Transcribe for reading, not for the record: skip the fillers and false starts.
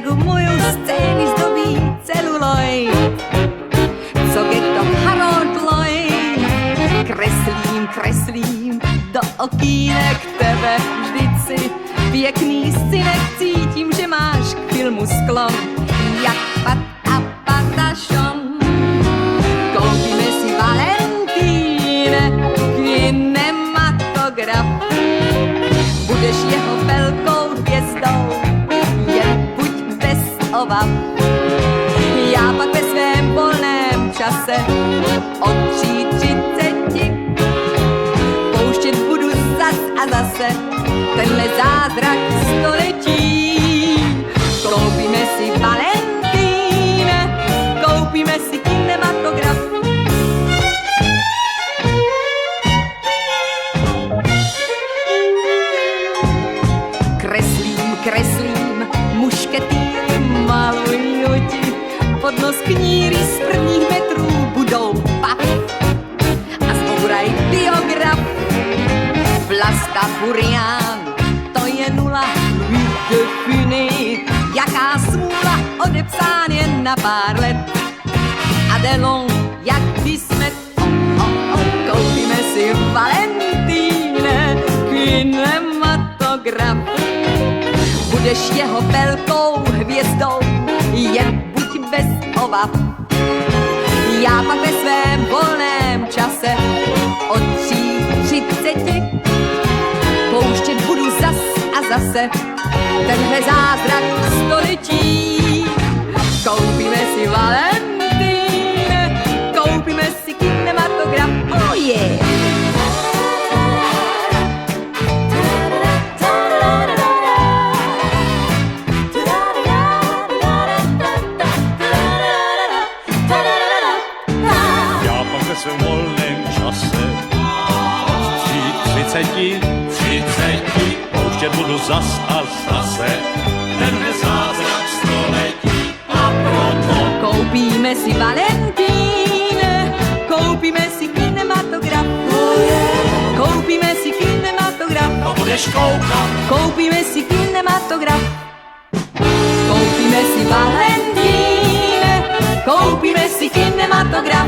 moju scény zdobí celuloj. Co getto harodloj, kreslím do okýnek tebe vždyť si pěkný synek, cítím, že máš k filmu sklon, jak Pat a Patašon. Koupíme si Valentíne kinematograf, budeš jeho velkou hvězdou, jen buď bez obav. Já pak ve svém volném čase od 3:30 pouštět budu zas a zase tenhle zázrak století. Koupíme si Valentíne, koupíme si kinematograf. Kreslím, mušketýry maluju ti, pod nos kníry z prvních metrů budou pap. A zbouraj biograf, Vlasta Burian, to je nula, Louis de Funès, jaká smůla, odepsán jen na pár let. Adelon, jak vysmet, koupíme si Valentíne, kinematograf. Budeš jeho velkou hvězdou, jen buď bez obav. Já pak ve svém volném čase od 3:30 pouštět budu zas a zase tenhle zázrak století. Koupíme si Valentíne, koupíme si kinematograf, oh yeah! V volném čase od 3:30 pouštět budu zas a zase tenhle zázrak století. A proto koupíme si Valentíne, koupíme si kinematograf, koupíme si kinematograf, to budeš koukat. Koupíme si kinematograf, koupíme si Valentíne, koupíme si kinematograf.